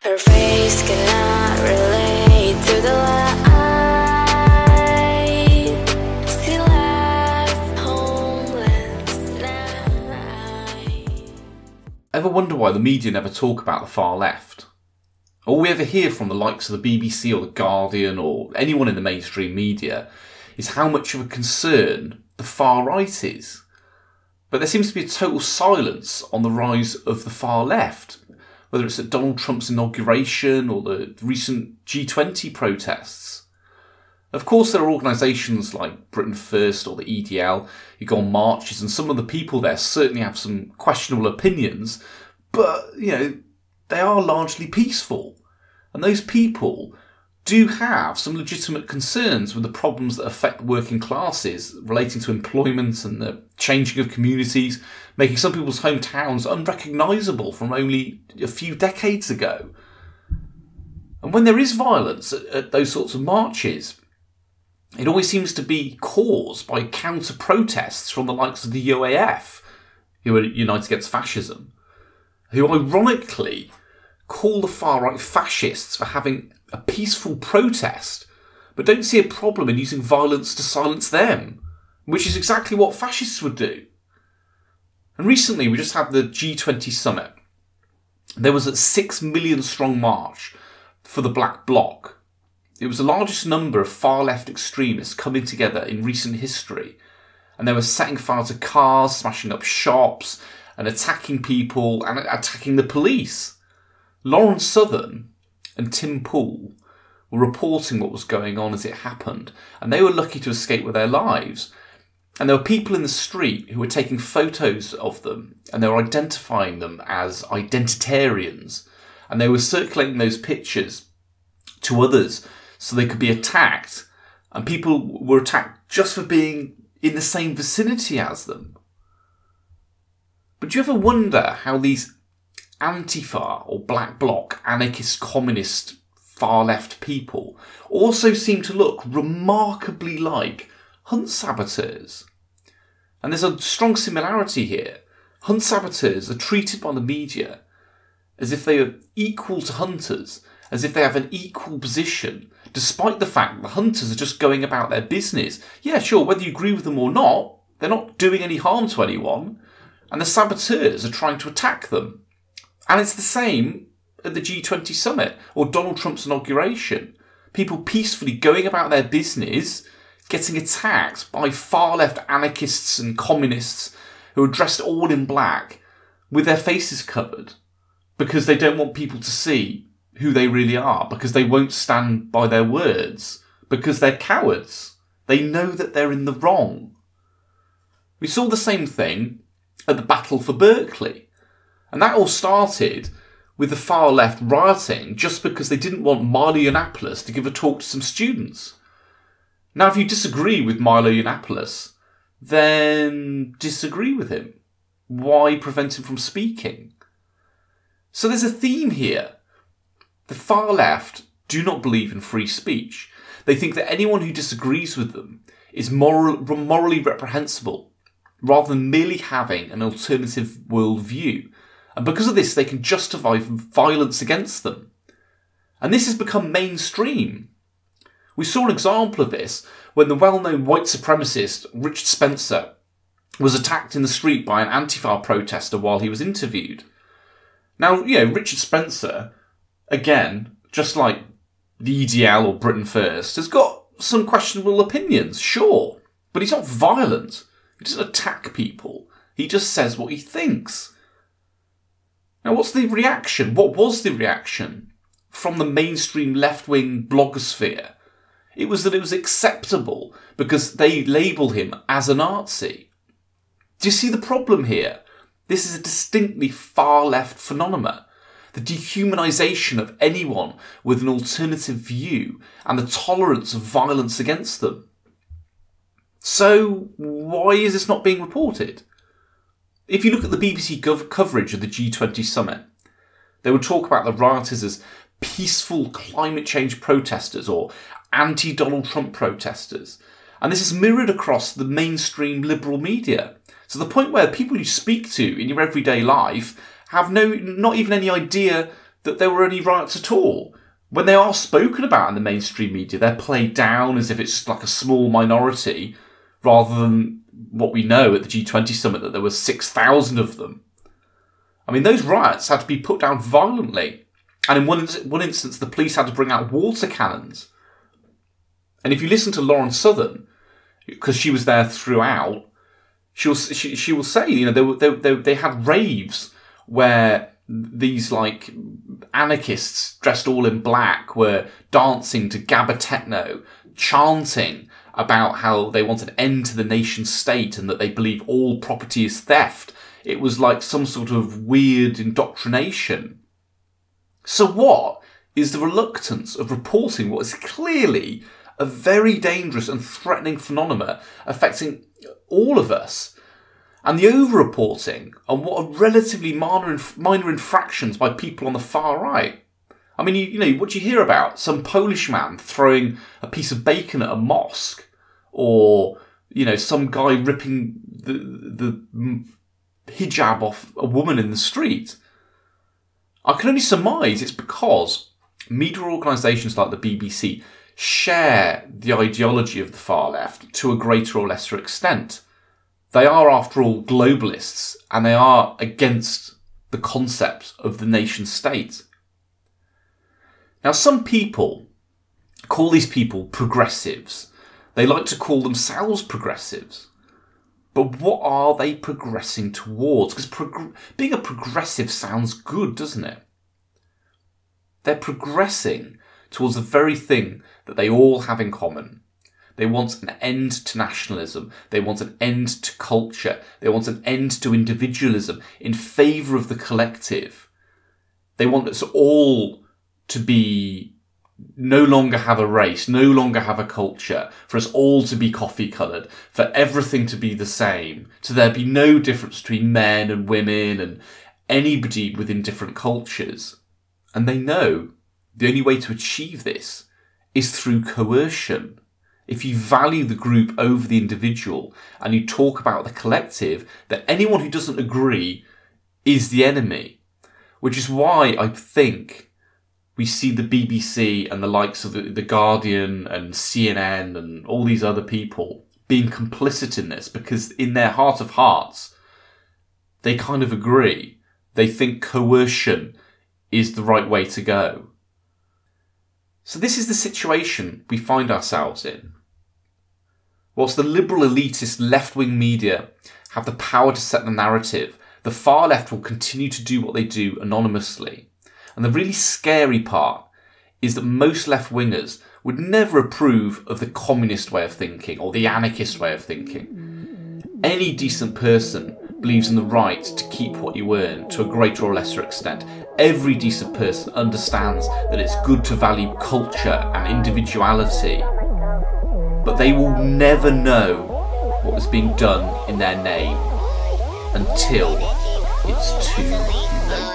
Her face cannot relate to the light. She left homeless night. Ever wonder why the media never talk about the far left? All we ever hear from the likes of the BBC or the Guardian or anyone in the mainstream media is how much of a concern the far right is. But there seems to be a total silence on the rise of the far left, whether it's at Donald Trump's inauguration or the recent G20 protests. Of course, there are organisations like Britain First or the EDL who go on marches, and some of the people there certainly have some questionable opinions, but, they are largely peaceful. And those people do have some legitimate concerns with the problems that affect working classes relating to employment and the changing of communities, making some people's hometowns unrecognisable from only a few decades ago. And when there is violence at those sorts of marches, it always seems to be caused by counter-protests from the likes of the UAF, who are United Against Fascism, who ironically call the far-right fascists for having a peaceful protest, but don't see a problem in using violence to silence them, which is exactly what fascists would do. And recently we just had the G20 summit. There was a 6 million strong march for the Black Bloc. It was the largest number of far-left extremists coming together in recent history, and they were setting fire to cars, smashing up shops, and attacking people and attacking the police. Lauren Southern and Tim Poole were reporting what was going on as it happened, and they were lucky to escape with their lives. And there were people in the street who were taking photos of them, and they were identifying them as identitarians, and they were circulating those pictures to others so they could be attacked, and people were attacked just for being in the same vicinity as them. But do you ever wonder how these Antifa or Black Bloc, anarchist, communist, far-left people also seem to look remarkably like hunt saboteurs? And there's a strong similarity here. Hunt saboteurs are treated by the media as if they are equal to hunters, as if they have an equal position, despite the fact that the hunters are just going about their business. Yeah, sure, whether you agree with them or not, they're not doing any harm to anyone, and the saboteurs are trying to attack them. And it's the same at the G20 summit or Donald Trump's inauguration. People peacefully going about their business, getting attacked by far-left anarchists and communists who are dressed all in black with their faces covered because they don't want people to see who they really are, because they won't stand by their words, because they're cowards. They know that they're in the wrong. We saw the same thing at the Battle for Berkeley. And that all started with the far left rioting just because they didn't want Milo Yiannopoulos to give a talk to some students. Now, if you disagree with Milo Yiannopoulos, then disagree with him. Why prevent him from speaking? So there's a theme here. The far left do not believe in free speech. They think that anyone who disagrees with them is morally reprehensible, rather than merely having an alternative worldview. And because of this, they can justify violence against them. And this has become mainstream. We saw an example of this when the well-known white supremacist Richard Spencer was attacked in the street by an Antifa protester while he was interviewed. Now, Richard Spencer, again, just like the EDL or Britain First, has got some questionable opinions, sure. But he's not violent. He doesn't attack people. He just says what he thinks. Now, what's the reaction? What was the reaction from the mainstream left-wing blogosphere? It was that it was acceptable because they label him as a Nazi. Do you see the problem here? This is a distinctly far-left phenomenon. The dehumanisation of anyone with an alternative view and the tolerance of violence against them. So, why is this not being reported? If you look at the BBC coverage of the G20 summit, they would talk about the rioters as peaceful climate change protesters or anti-Donald Trump protesters. And this is mirrored across the mainstream liberal media, to the point where people you speak to in your everyday life have not even any idea that there were any riots at all. When they are spoken about in the mainstream media, they're played down as if it's like a small minority, rather than what we know at the G20 summit, that there were 6,000 of them. I mean, those riots had to be put down violently. And in one instance, the police had to bring out water cannons. And if you listen to Lauren Southern, because she was there throughout, she will say, you know, they had raves where these like anarchists dressed all in black were dancing to gabba techno, chanting about how they want an end to the nation state and that they believe all property is theft. It was like some sort of weird indoctrination. So what is the reluctance of reporting what is clearly a very dangerous and threatening phenomenon affecting all of us? And the over-reporting on what are relatively minor infractions by people on the far right. I mean, you know, what do you hear about? Some Polish man throwing a piece of bacon at a mosque, or, you know, some guy ripping the hijab off a woman in the street. I can only surmise it's because media organisations like the BBC share the ideology of the far left to a greater or lesser extent. They are, after all, globalists, and they are against the concept of the nation state. Now, some people call these people progressives. They like to call themselves progressives. But what are they progressing towards? Because being a progressive sounds good, doesn't it? They're progressing towards the very thing that they all have in common. They want an end to nationalism. They want an end to culture. They want an end to individualism in favour of the collective. They want us all to be no longer have a race, no longer have a culture, for us all to be coffee coloured, for everything to be the same, so there be no difference between men and women and anybody within different cultures. And they know the only way to achieve this is through coercion. If you value the group over the individual and you talk about the collective, then anyone who doesn't agree is the enemy. Which is why I think we see the BBC and the likes of the Guardian and CNN and all these other people being complicit in this, because in their heart of hearts, they kind of agree. They think coercion is the right way to go. So this is the situation we find ourselves in. Whilst the liberal elitist left-wing media have the power to set the narrative, the far left will continue to do what they do anonymously. And the really scary part is that most left-wingers would never approve of the communist way of thinking or the anarchist way of thinking. Any decent person believes in the right to keep what you earn to a greater or lesser extent. Every decent person understands that it's good to value culture and individuality. But they will never know what is being done in their name until it's too late.